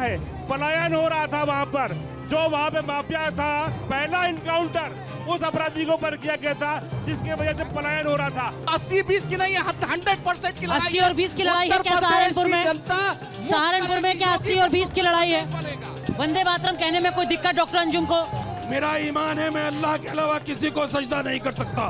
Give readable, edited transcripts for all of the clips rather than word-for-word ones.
है। पलायन हो रहा था वहां पर, जो वहां पे माफिया था, पहला इनकाउंटर उस अपराधी के ऊपर किया गया था जिसके वजह से पलायन हो रहा था। 80-20 की नहीं, 100% की लड़ाई 80 और 20 की लड़ाई है क्या सहारनपुर में? सहारनपुर में क्या 80 और 20 की लड़ाई है? वंदे मातरम कहने में कोई दिक्कत डॉक्टर अंजुम को? मेरा ईमान है मैं अल्लाह के अलावा किसी को सजदा नहीं कर सकता।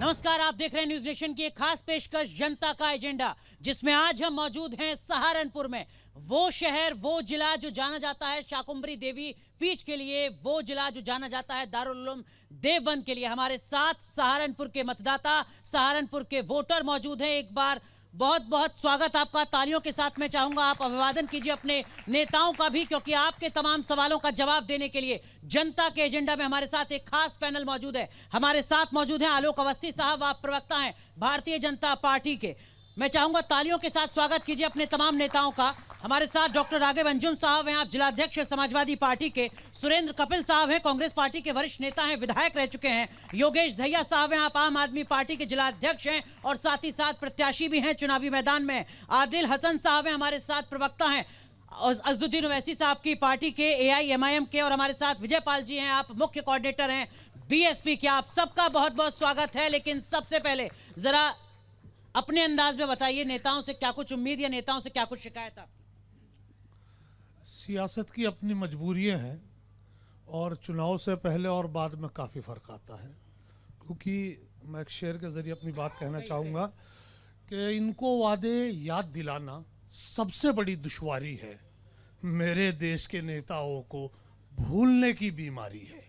नमस्कार, आप देख रहे हैं न्यूज नेशन की एक खास पेशकश जनता का एजेंडा, जिसमें आज हम मौजूद हैं सहारनपुर में। वो शहर, वो जिला जो जाना जाता है शाकुंभरी देवी पीठ के लिए, वो जिला जो जाना जाता है दारुल उलूम देवबंद के लिए। हमारे साथ सहारनपुर के मतदाता, सहारनपुर के वोटर मौजूद हैं। एक बार बहुत बहुत स्वागत आपका, तालियों के साथ में चाहूंगा आप अभिवादन कीजिए अपने नेताओं का भी, क्योंकि आपके तमाम सवालों का जवाब देने के लिए जनता के एजेंडा में हमारे साथ एक खास पैनल मौजूद है। हमारे साथ मौजूद हैं आलोक अवस्थी साहब, आप प्रवक्ता हैं भारतीय जनता पार्टी के। मैं चाहूंगा तालियों के साथ स्वागत कीजिए अपने तमाम नेताओं का। हमारे साथ डॉक्टर राघव अंजुम साहब हैं, आप जिलाध्यक्ष समाजवादी पार्टी के। सुरेंद्र कपिल साहब हैं, कांग्रेस पार्टी के वरिष्ठ नेता हैं, विधायक रह चुके हैं। योगेश दहिया साहब हैं, आप आम आदमी पार्टी के जिलाध्यक्ष हैं और साथ ही साथ प्रत्याशी भी हैं चुनावी मैदान में। आदिल हसन साहब हैं, हमारे साथ प्रवक्ता हैं। और अजदुद्दीन ओवैसी साहब की पार्टी के AIMIM के। और हमारे साथ विजय पाल जी हैं, आप मुख्य कोऑर्डिनेटर हैं BSP के। आप सबका बहुत बहुत स्वागत है। लेकिन सबसे पहले जरा अपने अंदाज में बताइए, नेताओं से क्या कुछ उम्मीद या नेताओं से क्या कुछ शिकायत आपकी? सियासत की अपनी मजबूरियां हैं और चुनाव से पहले और बाद में काफ़ी फ़र्क आता है। क्योंकि मैं एक शेर के ज़रिए अपनी बात कहना चाहूँगा कि इनको वादे याद दिलाना सबसे बड़ी दुश्वारी है। मेरे देश के नेताओं को भूलने की बीमारी है।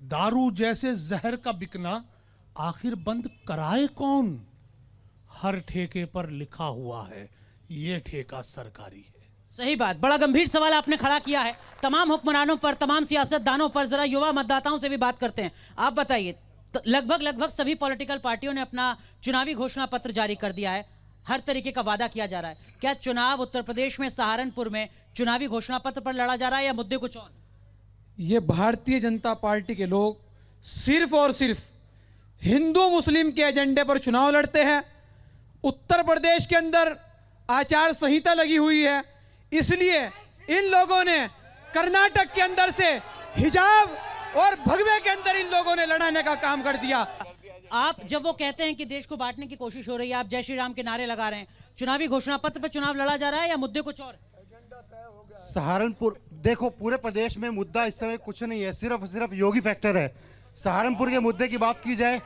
दारू जैसे जहर का बिकना आखिर बंद कराए कौन? हर ठेके पर लिखा हुआ है ये ठेका सरकारी है। सही बात, बड़ा गंभीर सवाल आपने खड़ा किया है। तमाम हुक्मरानों पर, तमाम सियासतदानों पर, जरा युवा मतदाताओं से भी बात करते हैं। आप बताइए, लगभग सभी पॉलिटिकल पार्टियों ने अपना चुनावी घोषणा पत्र जारी कर दिया है। हर तरीके का वादा किया जा रहा है। क्या चुनाव उत्तर प्रदेश में सहारनपुर में चुनावी घोषणा पत्र पर लड़ा जा रहा है या मुद्दे कुछ और? ये भारतीय जनता पार्टी के लोग सिर्फ और सिर्फ हिंदू मुस्लिम के एजेंडे पर चुनाव लड़ते हैं। उत्तर प्रदेश के अंदर आचार संहिता लगी हुई है, इसलिए इन लोगों ने कर्नाटक के अंदर से हिजाब और भगवे के अंदर इन लोगों ने लड़ाने का काम कर दिया। आप जब वो कहते हैं कि देश को बांटने की कोशिश हो रही है, आप जय श्री राम के नारे लगा रहे हैं, चुनावी घोषणा पत्र पर चुनाव लड़ा जा रहा है या मुद्दे कुछ और? सहारनपुर देखो, पूरे प्रदेश में मुद्दा इस समय कुछ नहीं है, सिर्फ योगी फैक्टर है। सहारनपुर के मुद्दे की बात की जाए,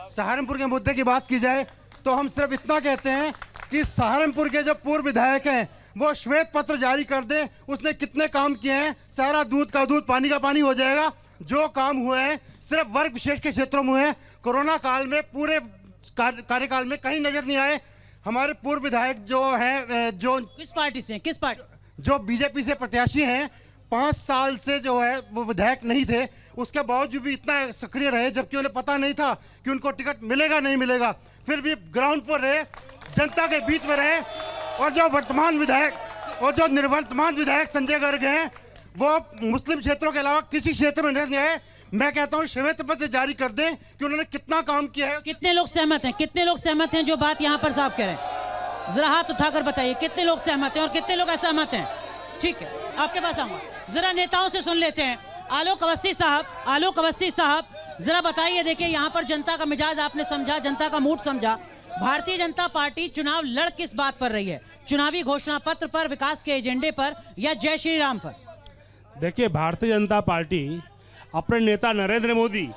सहारनपुर के मुद्दे की बात की जाए तो हम सिर्फ इतना कहते हैं कि सहारनपुर के जो पूर्व विधायक हैं वो श्वेत पत्र जारी कर दें, उसने कितने काम किए हैं। सारा दूध का दूध पानी का पानी हो जाएगा। जो काम हुए हैं सिर्फ वर्ग विशेष के क्षेत्रों में हुए हैं। कोरोना काल में पूरे कार्यकाल में कहीं नजर नहीं आए। हमारे पूर्व विधायक जो हैं, जो किस पार्टी से, किस पार्टी? जो बीजेपी से प्रत्याशी हैं, 5 साल से जो है वो विधायक नहीं थे, उसके बावजूद भी इतना सक्रिय रहे, जबकि उन्हें पता नहीं था कि उनको टिकट मिलेगा नहीं मिलेगा। फिर भी ग्राउंड पर रहे, जनता के बीच में रहे। और जो वर्तमान विधायक और जो निवर्तमान विधायक संजय गर्ग हैं, वो मुस्लिम क्षेत्रों के अलावा किसी क्षेत्र में नहीं आए। मैं कहता हूँ श्वेत पत्र जारी कर दें कि उन्होंने कितना काम किया है। कितने लोग सहमत हैं? कितने लोग सहमत हैं जो बात यहाँ पर साहब कह रहे हैं? जरा हाथ उठाकर बताइए, कितने लोग सहमत हैं और कितने लोग असहमत हैं? ठीक है, आपके पास आऊंगा। जरा नेताओं से सुन लेते हैं। आलोक अवस्थी साहब, जरा बताइए। देखिए, यहाँ पर जनता का मिजाज आपने समझा, जनता का मूड समझा। भारतीय जनता पार्टी चुनाव लड़ किस बात पर रही है? चुनावी घोषणा पत्र पर, विकास के एजेंडे पर, या जय श्री राम पर? देखिए, भारतीय जनता पार्टी अपने नेता नरेंद्र मोदी,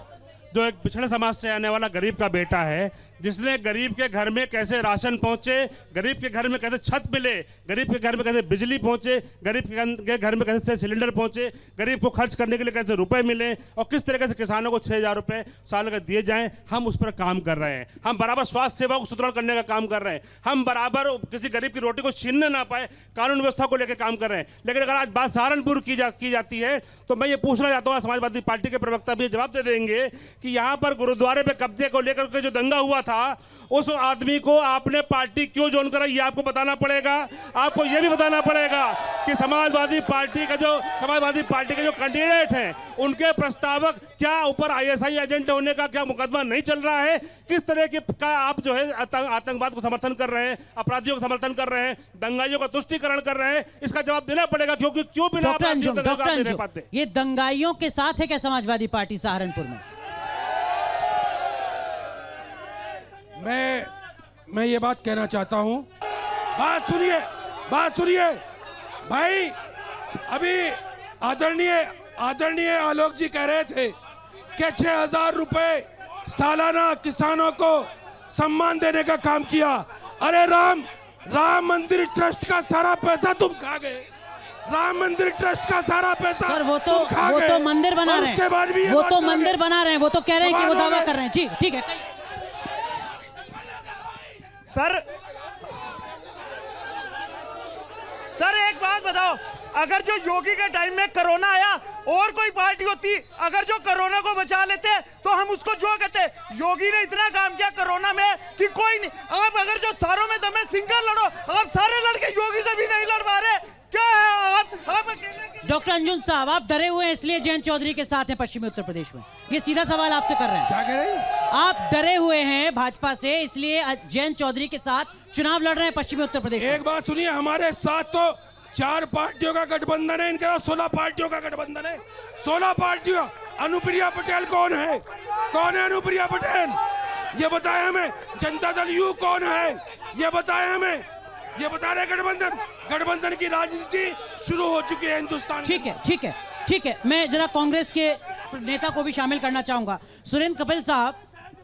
जो एक पिछड़े समाज से आने वाला गरीब का बेटा है, जिसने गरीब के घर में कैसे राशन पहुंचे, गरीब के घर में कैसे छत मिले, गरीब के घर में कैसे बिजली पहुंचे, गरीब के घर में कैसे सिलेंडर पहुंचे, गरीब को खर्च करने के लिए कैसे रुपए मिले और किस तरीके से किसानों को 6,000 रुपए साल का दिए जाएं, हम उस पर काम कर रहे हैं। हम बराबर स्वास्थ्य सेवा को सुदृढ़ करने का काम कर रहे हैं। हम बराबर किसी गरीब की रोटी को छीनने ना पाए, कानून व्यवस्था को लेकर काम कर रहे हैं। लेकिन अगर आज बात सहारनपुर की जाती है तो मैं ये पूछना चाहता हूँ, समाजवादी पार्टी के प्रवक्ता भी जवाब दे देंगे कि यहाँ पर गुरुद्वारे पे कब्जे को लेकर के जो दंगा हुआ था, उस आदमी को आपने पार्टी क्यों ज्वाइन करा ये आपको बताना पड़ेगा। आपको ये भी बताना पड़ेगा कि समाजवादी पार्टी के जो कैंडिडेट हैं उनके प्रस्तावक क्या ऊपर आईएसआई एजेंट होने का क्या मुकदमा नहीं चल रहा है, किस तरह के का आप जो है आतंकवाद को समर्थन कर रहे हैं, अपराधियों को समर्थन कर रहे हैं, दंगाइयों का तुष्टीकरण कर रहे हैं, इसका जवाब देना पड़ेगा। क्योंकि क्यों बिना डॉक्टर अंजुम, ये दंगाइयों के साथ है क्या समाजवादी पार्टी सहारनपुर में? मैं ये बात कहना चाहता हूं, बात सुनिए भाई। अभी आदरणीय आलोक जी कह रहे थे कि 6,000 रुपए सालाना किसानों को सम्मान देने का काम किया। अरे राम मंदिर ट्रस्ट का सारा पैसा तुम खा गए। राम मंदिर ट्रस्ट का सारा पैसा सर वो तो मंदिर बना रहे हैं, उसके बाद भी वो तो मंदिर बना रहे हैं, वो तो कह रहे हैं कि वो दावा कर रहे हैं। जी ठीक है सर एक बात बताओ, अगर जो योगी के टाइम में कोरोना आया और कोई पार्टी होती, अगर जो कोरोना को बचा लेते तो हम उसको जो कहते, योगी ने इतना काम किया कोरोना में कि कोई नहीं। आप अगर जो सारों में दमे सिंगल लड़ो, आप सारे लड़के योगी से भी नहीं लड़ पा रहे, क्या है आप अकेले? डॉक्टर अंजुम साहब, आप डरे हुए हैं इसलिए जयंत चौधरी के साथ हैं पश्चिमी उत्तर प्रदेश में। ये सीधा सवाल आपसे कर रहे हैं। क्या कह रहे हैं? आप डरे हुए हैं भाजपा से इसलिए जयंत चौधरी के साथ चुनाव लड़ रहे हैं पश्चिमी उत्तर प्रदेश में। एक बात सुनिए, हमारे साथ तो 4 पार्टियों का गठबंधन है, इनके 16 पार्टियों का गठबंधन है। 16 पार्टियों। अनुप्रिया पटेल कौन है? अनुप्रिया पटेल? ये बताए हमें। जनता दल यू कौन है? ये बताए हमें। ये बता रहे गठबंधन की राजनीति शुरू हो चुकी है हिंदुस्तान। ठीक है। मैं जरा कांग्रेस के नेता को भी शामिल करना चाहूंगा। सुरेंद्र कपिल साहब,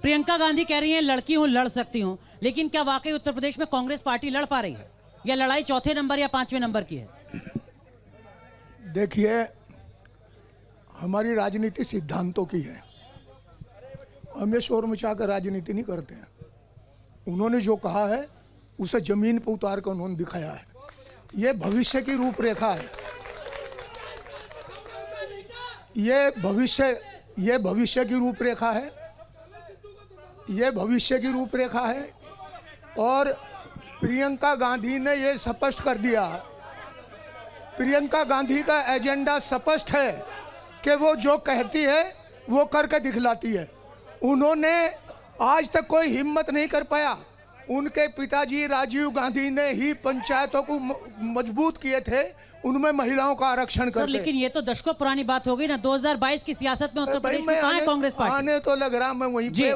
प्रियंका गांधी कह रही हैं लड़की हूं, लड़ सकती हूं, लेकिन क्या वाकई उत्तर प्रदेश में कांग्रेस पार्टी लड़ पा रही है या लड़ाई चौथे नंबर या 5वें नंबर की है? देखिए, हमारी राजनीति सिद्धांतों की है। हम ये शोर मचा कर राजनीति नहीं करते हैं। उन्होंने जो कहा है उसे जमीन पर उतार कर उन्होंने दिखाया है। ये भविष्य की रूपरेखा है। ये भविष्य की रूपरेखा है। ये भविष्य की रूपरेखा है। और प्रियंका गांधी ने ये स्पष्ट कर दिया, प्रियंका गांधी का एजेंडा स्पष्ट है कि वो जो कहती है वो करके दिखलाती है। उन्होंने आज तक कोई हिम्मत नहीं कर पाया। उनके पिताजी राजीव गांधी ने ही पंचायतों को मजबूत किए थे, उनमें महिलाओं का आरक्षण कर। लेकिन ये तो दशकों पुरानी बात हो गई ना। 2022 की सियासत में उत्तर प्रदेश में कहां है कांग्रेस पार्टी? आने तो लग रहा, मैं वहीं पे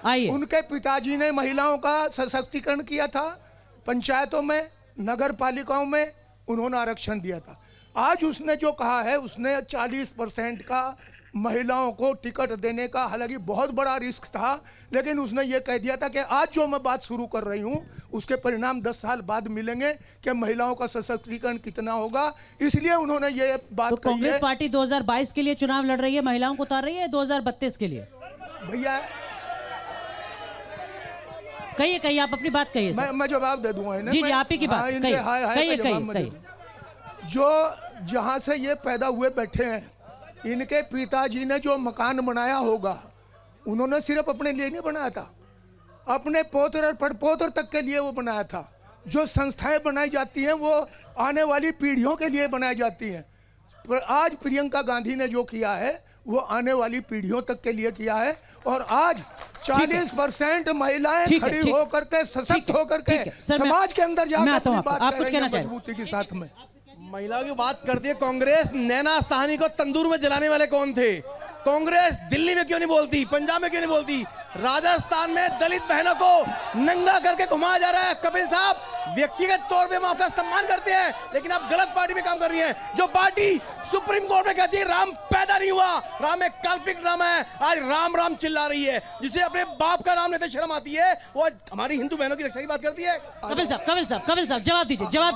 आइए। उनके पिताजी ने महिलाओं का सशक्तिकरण किया था, पंचायतों में, नगर पालिकाओं में उन्होंने आरक्षण दिया था। आज उसने जो कहा है, उसने 40% का महिलाओं को टिकट देने का, हालांकि बहुत बड़ा रिस्क था, लेकिन उसने ये कह दिया था कि आज जो मैं बात शुरू कर रही हूँ उसके परिणाम 10 साल बाद मिलेंगे कि महिलाओं का सशक्तिकरण कितना होगा। इसलिए उन्होंने ये बात तो कही है। कांग्रेस पार्टी 2022 के लिए चुनाव लड़ रही है, महिलाओं को उतार रही है, 2032 के लिए? भैया कहिए, आप अपनी बात कहिए। मैं जवाब दे दूंगा इन्हें। जी आप ही की बात कहिए। जो जहां से ये पैदा हुए बैठे हैं, इनके पिताजी ने जो मकान बनाया होगा, उन्होंने सिर्फ अपने लिए नहीं बनाया था, अपने पोतर और पड़पोतर तक के लिए वो बनाया था। जो संस्थाएं बनाई जाती हैं वो आने वाली पीढ़ियों के लिए बनाई जाती हैं। पर आज प्रियंका गांधी ने जो किया है वो आने वाली पीढ़ियों तक के लिए किया है। और आज 40% महिलाएं खड़ी होकर के, सशक्त होकर के समाज के अंदर जाकर अपनी बात कर रही हैं मजबूती के साथ में। महिलाओं की बात करती है कांग्रेस। नैना साहनी को तंदूर में जलाने वाले कौन थे? कांग्रेस दिल्ली में क्यों नहीं बोलती, पंजाब में क्यों नहीं बोलती? राजस्थान में दलित बहनों को नंगा करके घुमाया जा रहा है। कपिल साहब, व्यक्तिगत तौर पे हम आपका सम्मान करते हैं, लेकिन आप गलत पार्टी में काम कर रही हैं। जो पार्टी सुप्रीम कोर्ट में कहती है राम पैदा नहीं हुआ, राम एक काल्पनिक नाम है, आज राम राम चिल्ला रही है, जिसे अपने बाप का नाम लेते शर्म आती है, वो हमारी हिंदू बहनों की रक्षा की बात करती है। कपिल साहब जवाब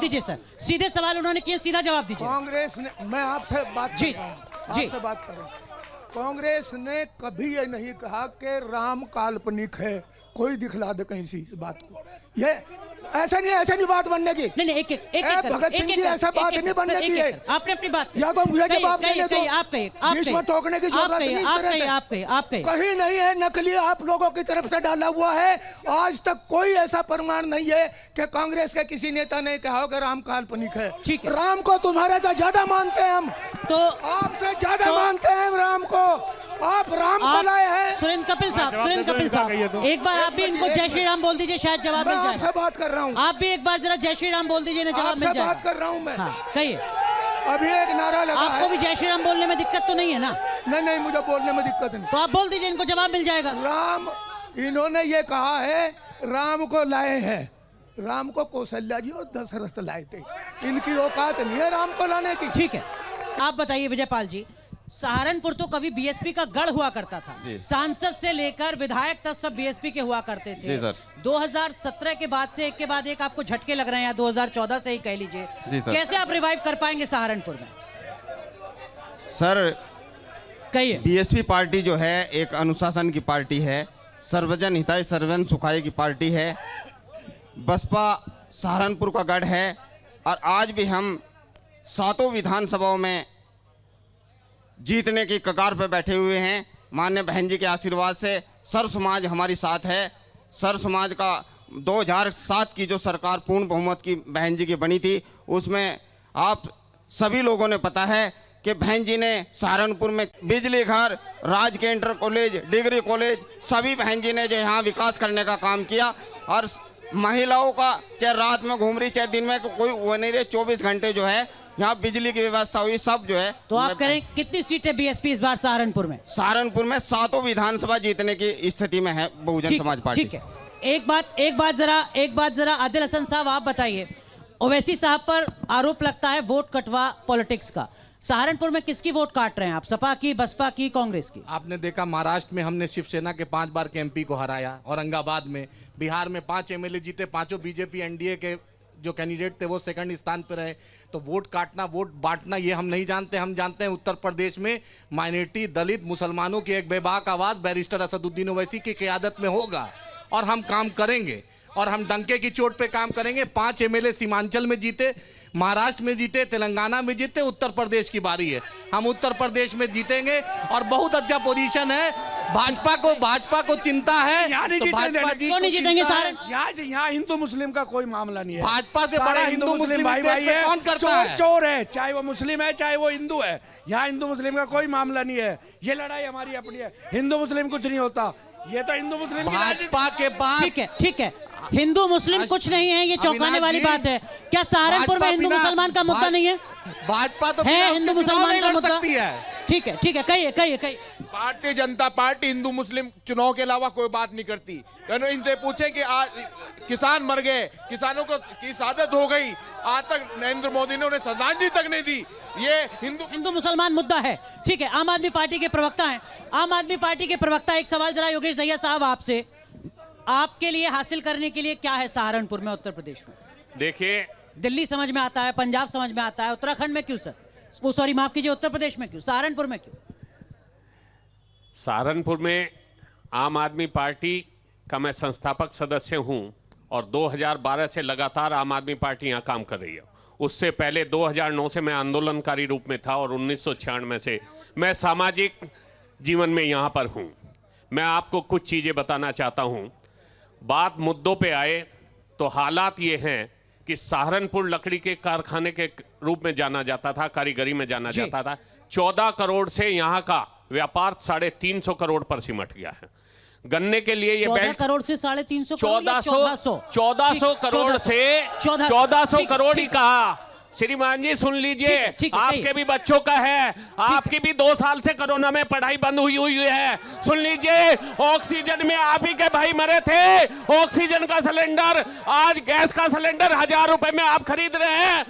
दीजिए सर। सीधे सवाल उन्होंने किए, सीधा जवाब दीजिए। कांग्रेस ने, मैं आपसे बात कर रहा हूं, कांग्रेस ने कभी ये नहीं कहा कि राम काल्पनिक है। कोई दिखला दे कहीं सी इस बात को। ये ऐसा नहीं बात बनने की। नहीं एक भगत सिंह जी ऐसा बात नहीं बनने की है। आपने अपनी बात या तो मुझे जवाब देने दो। आप बीच में टोकने की जरूरत नहीं। आप कहिए कहीं नहीं है, नकली आप लोगों की तरफ से डाला हुआ है। आज तक कोई ऐसा प्रमाण नहीं है कि कांग्रेस के किसी नेता ने कहा कि राम काल्पनिक है। ठीक है। राम को तुम्हारे से ज्यादा मानते हैं हम, तो आपसे ज्यादा मानते हैं राम को। आप राम को लाए हैं। सुरेंद्र कपिल साहब, एक बार आप भी इनको जय श्री राम बोल दीजिए, शायद जवाब मिल जाए। आपसे बात कर रहा हूँ। आप भी एक बार जरा जय श्री राम बोल दीजिए ना, जवाब मिल जाए। बात कर रहा हूँ मैं। हाँ, कहिए। अभी एक नारा लगा आपको भी जय श्री राम बोलने में दिक्कत तो नहीं है ना? नहीं, मुझे बोलने में दिक्कत नहीं। तो आप बोल दीजिए, इनको जवाब मिल जाएगा। राम, इन्होंने ये कहा है राम को लाए हैं। राम को कौशल्या जी और दशरथ लाए थे। इनकी औकात नहीं है राम को लाने की। ठीक है, आप बताइए विजयपाल जी, सहारनपुर तो कभी बीएसपी का गढ़ हुआ करता था। सांसद से लेकर विधायक तक सब बीएसपी के हुआ करते थे। 2017 के बाद से एक के बाद एक आपको झटके लग रहे हैं, 2014 से ही कह लीजिए। कैसे आप रिवाइव कर पाएंगे सहारनपुर में? सर, कहिए। बीएसपी पार्टी जो है एक अनुशासन की पार्टी है, सर्वजन हिताय सर्वजन सुखाय की पार्टी है। बसपा सहारनपुर का गढ़ है और आज भी हम 7 विधानसभाओं में जीतने की कगार पर बैठे हुए हैं। माननीय बहन जी के आशीर्वाद से सर समाज हमारी साथ है। सर समाज का 2007 की जो सरकार पूर्ण बहुमत की बहन जी की बनी थी, उसमें आप सभी लोगों ने पता है कि बहन जी ने सहारनपुर में बिजली घर, राजकीय इंटर कॉलेज, डिग्री कॉलेज, सभी बहन जी ने जो यहाँ विकास करने का काम किया। और महिलाओं का चाहे रात में घूम रही चाहे दिन में, कोई वो नहीं रहे, 24 घंटे जो है यहाँ बिजली की व्यवस्था हुई, सब जो है। तो आप करें कितनी सीटें बीएसपी इस बार सहारनपुर में? सहारनपुर में 7 विधानसभा जीतने की स्थिति में है बहुजन समाज पार्टी। ठीक है, एक बात जरा आदिल हसन साहब आप बताइए, ओवैसी साहब पर आरोप लगता है वोट कटवा पॉलिटिक्स का। सहारनपुर में किसकी वोट काट रहे हैं आप? सपा की, बसपा की, कांग्रेस की? आपने देखा महाराष्ट्र में हमने शिवसेना के 5 बार के एमपी को हराया, औरंगाबाद में, बिहार में 5 एमएलए जीते, 5 बीजेपी एनडीए के जो कैंडिडेट थे वो सेकंड स्थान पर रहे। तो वोट काटना, वोट बांटना ये हम नहीं जानते। हम जानते हैं उत्तर प्रदेश में माइनॉरिटी, दलित, मुसलमानों की एक बेबाक आवाज़ बैरिस्टर असदुद्दीन ओवैसी की क़यादत में होगा और हम काम करेंगे और हम डंके की चोट पे काम करेंगे। 5 एमएलए सीमांचल में जीते, महाराष्ट्र में जीते, तेलंगाना में जीते, उत्तर प्रदेश की बारी है। हम उत्तर प्रदेश में जीतेंगे और बहुत अच्छा पोजीशन है। भाजपा को चिंता है तो भाजपा जी नहीं जीतेंगे। यहाँ हिंदू मुस्लिम का कोई मामला नहीं है। भाजपा से बड़ा हिंदू मुस्लिम भाई है, कौन करता है? चोर है, चाहे वो मुस्लिम है चाहे वो हिंदू है। यहाँ हिंदू मुस्लिम का कोई मामला नहीं है। ये लड़ाई हमारी अपनी है। हिंदू मुस्लिम कुछ नहीं होता, ये तो हिंदू मुस्लिम भाजपा के पास। ठीक है, हिंदू मुस्लिम कुछ नहीं है, ये चौंकाने वाली बात है। क्या सहारनपुर में हिंदू मुसलमान का मुद्दा नहीं है? भाजपा तो है हिंदू मुसलमान का मुद्दा है। ठीक है, कहिए। भारतीय जनता पार्टी हिंदू मुस्लिम चुनाव के अलावा कोई बात नहीं करती। इनसे पूछे कि आज किसान मर गए, किसानों को की शहादत हो गई, आज तक नरेंद्र मोदी ने उन्हें श्रद्धांजलि तक नहीं दी। ये हिंदू मुसलमान मुद्दा है। ठीक है, आम आदमी पार्टी के प्रवक्ता हैं। आम आदमी पार्टी के प्रवक्ता, एक सवाल जरा योगेश दहिया साहब आपसे, आपके लिए हासिल करने के लिए क्या है सहारनपुर में, उत्तर प्रदेश में? देखिए, दिल्ली समझ में आता है, पंजाब समझ में आता है, उत्तराखंड में क्यों सर? वो सॉरी माफ कीजिए, उत्तर प्रदेश में क्यों, सहारनपुर में क्यों? सहारनपुर में आम आदमी पार्टी का मैं संस्थापक सदस्य हूं और 2012 से लगातार आम आदमी पार्टी यहां काम कर रही है। उससे पहले 2009 से मैं आंदोलनकारी रूप में था और 1996 से मैं सामाजिक जीवन में यहां पर हूं। मैं आपको कुछ चीज़ें बताना चाहता हूं। बात मुद्दों पे आए तो हालात ये हैं कि सहारनपुर लकड़ी के कारखाने के रूप में जाना जाता था, कारीगरी में जाना जाता था। 14 करोड़ से यहाँ का व्यापार 350 करोड़ पर सिमट गया है। गन्ने के लिए ये 14 करोड़ से 350 1400 करोड़ से 1400 करोड़ ही कहा। श्रीमान जी सुन लीजिए, आपके भी बच्चों का है, आपकी भी 2 साल से कोरोना में पढ़ाई बंद हुई है। सुन लीजिए, ऑक्सीजन में आप ही के भाई मरे थे। ऑक्सीजन का सिलेंडर, आज गैस का सिलेंडर 1000 रुपए में आप खरीद रहे हैं।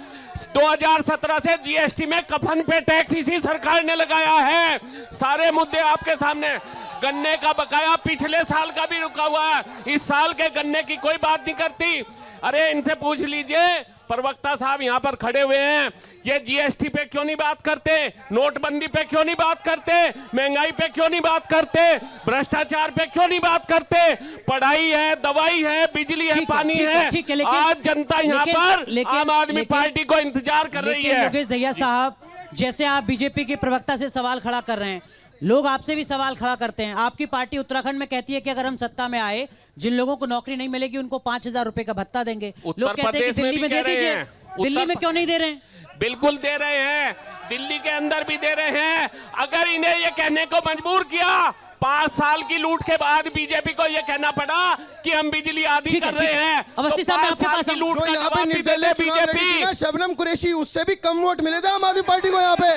2017 से जीएसटी में कफन पे टैक्स इसी सरकार ने लगाया है। सारे मुद्दे आपके सामने। गन्ने का बकाया पिछले साल का भी रुका हुआ है, इस साल के गन्ने की कोई बात नहीं करती। अरे इनसे पूछ लीजिए, प्रवक्ता साहब यहाँ पर खड़े हुए हैं, ये जीएसटी पे क्यों नहीं बात करते, नोटबंदी पे क्यों नहीं बात करते, महंगाई पे क्यों नहीं बात करते, भ्रष्टाचार पे क्यों नहीं बात करते, पढ़ाई है, दवाई है, बिजली है, पानी है। आज जनता यहाँ पर आम आदमी पार्टी को इंतजार कर रही है। योगेश दहिया साहब, जैसे आप बीजेपी के प्रवक्ता से सवाल खड़ा कर रहे हैं, लोग आपसे भी सवाल खड़ा करते हैं। आपकी पार्टी उत्तराखंड में कहती है कि अगर हम सत्ता में आए, जिन लोगों को नौकरी नहीं मिलेगी उनको 5,000 रुपए का भत्ता देंगे। लोग कहते हैं कि दिल्ली में दे दीजिए, दिल्ली में क्यों नहीं दे रहे हैं? बिल्कुल दे रहे हैं, दिल्ली के अंदर भी दे रहे हैं। अगर इन्हें ये कहने को मजबूर किया, 5 साल की लूट के बाद बीजेपी को ये कहना पड़ा कि हम बिजली आदि कर रहे हैं, अवस्थी साहब, आपके पास लूट का जवाब भी दे दे बीजेपी। शबनम कुरैशी, उससे भी कम वोट मिले थे आम आदमी पार्टी को यहाँ पे।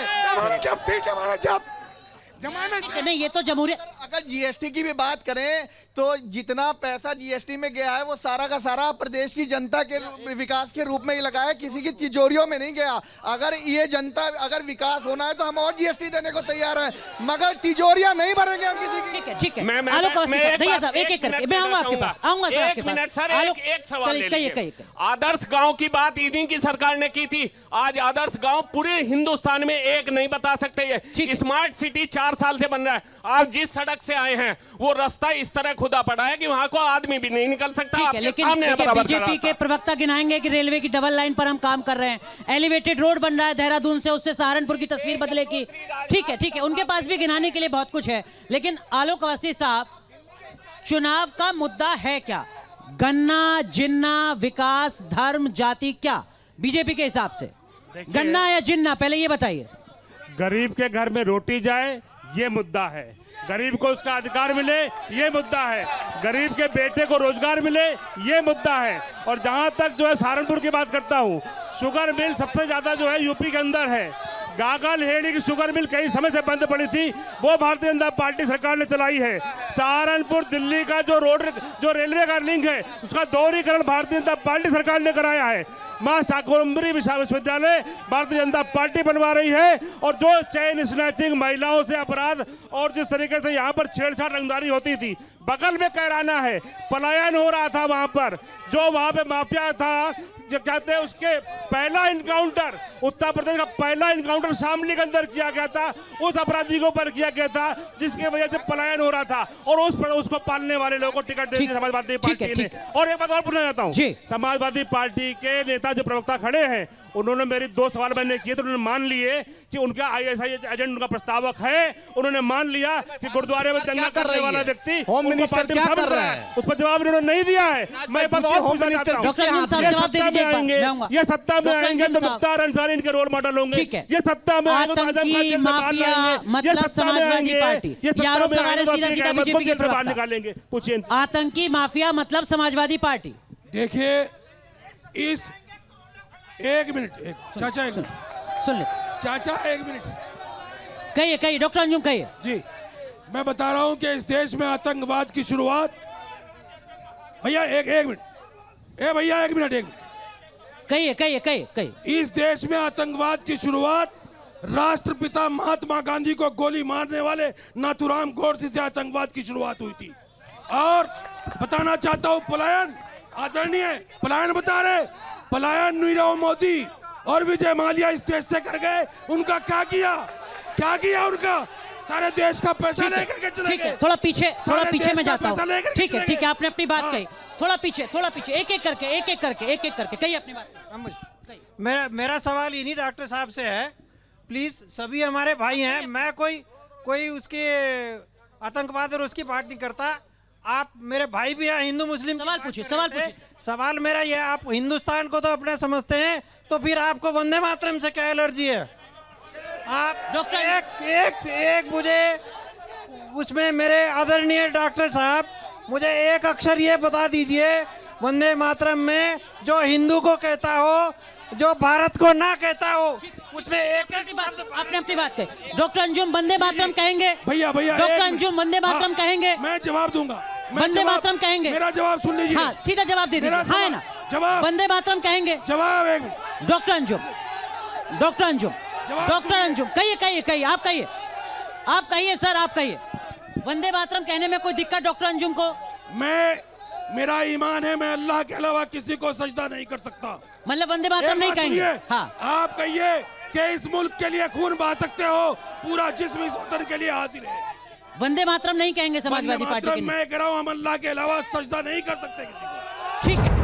नहीं, ये तो जमहूरियत। अगर जीएसटी की भी बात करें तो जितना पैसा जीएसटी में गया है वो सारा का सारा प्रदेश की जनता के विकास के रूप में ही लगा है, किसी की तिजोरियों में नहीं गया। अगर ये जनता, अगर विकास होना है तो हम और जीएसटी देने को तैयार हैं, मगर तिजोरियां नहीं भरेंगे हम किसी की। ठीक है, ठीक है। दहिया साहब, एक एक करके मैं आऊंगा आपके पास, आऊंगा सर आपके पास। एक सवाल ले लीजिए। आदर्श गांव की बात इन्हीं की सरकार ने की थी। आज आदर्श गांव पूरे हिंदुस्तान में एक नहीं बता सकते। ये स्मार्ट सिटी 4 साल से बन रहा है। आप जिस सड़क से आए हैं वो रास्ता इस तरह खुदा पड़ा है कि वहां को आदमी भी नहीं निकल सकता। लेकिन बीजेपी के प्रवक्ता गिनाएंगे कि रेलवे की डबल लाइन पर हम काम कर रहे हैं, एलिवेटेड रोड बन रहा है देहरादून से, उससे सहारनपुर की तस्वीर बदलेगी। ठीक है, ठीक है, उनके पास भी गिनाने के लिए बहुत कुछ है। लेकिन आलोक अवस्थी साहब, चुनाव का मुद्दा है क्या? गन्ना, जिन्ना, विकास, धर्म, जाति, क्या बीजेपी के हिसाब से गन्ना या जिन्ना? पहले ये बताइए। गरीब के घर में रोटी जाए, ये मुद्दा है। गरीब को उसका अधिकार मिले, ये मुद्दा है। गरीब के बेटे को रोजगार मिले, ये मुद्दा है। और जहां तक जो है सहारनपुर की बात करता हूं, शुगर मिल सबसे ज्यादा जो है यूपी के अंदर है। गागल हेड़ी की शुगर मिल कई समय से बंद पड़ी थी, वो भारतीय जनता पार्टी सरकार ने चलाई है। सहारनपुर दिल्ली का जो रेलवे का लिंक है, उसका दोहरीकरण भारतीय जनता पार्टी सरकार ने कराया है। मां शाकुंभरी विश्वविद्यालय भारतीय जनता पार्टी बनवा रही है। और जो चेन स्नैचिंग, महिलाओं से अपराध और जिस तरीके से यहाँ पर छेड़छाड़ रंगदारी होती थी, बगल में कैराना है, पलायन हो रहा था वहां पर, जो वहां पे माफिया था, जो कहते हैं उसके पहला इनकाउंटर, उत्तर प्रदेश का पहला इनकाउंटर शामली के अंदर किया गया था, उस अपराधी के ऊपर किया गया था जिसकी वजह से पलायन हो रहा था। और उसको पालने वाले लोगों को टिकट दे दी समाजवादी पार्टी ने। और एक बात और पूछना चाहता हूँ, समाजवादी पार्टी के नेता जो प्रवक्ता खड़े हैं, उन्होंने मेरी 2 सवाल मैंने किए तो उन्होंने मान लिए कि उनका आईएसआई एजेंट उनका प्रस्तावक है। उन्होंने मान लिया कि गुरुद्वारे में दंगा करने वाला व्यक्ति होम मिनिस्टर क्या कर रहा है, उस पर जवाब उन्होंने नहीं दिया है। मैं बात और पूछना चाहता हूं, ये सत्ता में आएंगे तो मुख्तार अंसारी इनके रोल मॉडल होंगे। ये सत्ता में आएंगे तो आतंकी माफिया मतलब समाजवादी पार्टी, ये आरोप लगा रहे सीधा सीधा बीजेपी के प्रवक्ता निकालेंगे। पूछिए, आतंकी माफिया मतलब समाजवादी पार्टी। देखिए, इस 1 मिनट, चाचा 1 मिनट सुन ले, चाचा 1 मिनट कहिए डॉक्टर अंजुम कहिए। जी, मैं बता रहा हूं कि इस देश में आतंकवाद की शुरुआत, भैया एक मिनट, भैया 1 मिनट कहिए। इस देश में आतंकवाद की शुरुआत राष्ट्रपिता महात्मा गांधी को गोली मारने वाले नाथूराम गोडसे से आतंकवाद की शुरुआत हुई थी। और बताना चाहता हूं, पलायन आदरणीय पलायन बता रहे, पलायन नीरव मोदी और विजय माल्या इस देश से कर गए। उनका क्या किया उनका? सारे देश का पैसा लेकर के चले गए। थोड़ा पीछे में जाता हूं। ठीक है, आपने अपनी बात कही। थोड़ा पीछे एक एक करके कही अपनी बात। मेरा सवाल इन्हीं डॉक्टर साहब से है, प्लीज, सभी हमारे भाई हैं, मैं कोई उसके आतंकवाद और उसकी बात नहीं करता। आप मेरे भाई भी हैं, हिंदू मुस्लिम। सवाल पूछिए। सवाल मेरा ये, आप हिंदुस्तान को तो अपना समझते हैं, तो फिर आपको वंदे मातरम से क्या एलर्जी है? आप डॉक्टर एक मुझे उसमें, मेरे आदरणीय डॉक्टर साहब, मुझे एक अक्षर ये बता दीजिए वंदे मातरम में जो हिंदू को कहता हो, जो भारत को ना कहता हो, उसमें एक आपने अपनी बात कही। डॉक्टर अंजुम वंदे मातरम कहेंगे? भैया डॉक्टर अंजुम वंदे मातरम कहेंगे? मैं जवाब दूंगा। वंदे मातरम कहेंगे? मेरा जवाब सुन लीजिए। हाँ, सीधा जवाब दे दीजिए। हाँ है ना? जवाब वंदे मातरम कहेंगे? जवाब एक। डॉक्टर अंजुम कहिए। आप कहिए सर, आप कहिए। वंदे मातरम कहने में कोई दिक्कत डॉक्टर अंजुम को? मैं मेरा ईमान है मैं अल्लाह के अलावा किसी को सजदा नहीं कर सकता। मतलब वंदे मातरम एक नहीं बात कहेंगे। सुनिए, हाँ, आप कहिए कि इस मुल्क के लिए खून बहा सकते हो, पूरा जिस्म इस वतन के लिए हाजिर है। वंदे मातरम नहीं कहेंगे समाजवादी पार्टी के लिए। मैं कह रहा हूँ हम अल्लाह के अलावा सजदा नहीं कर सकते किसी को। ठीक है।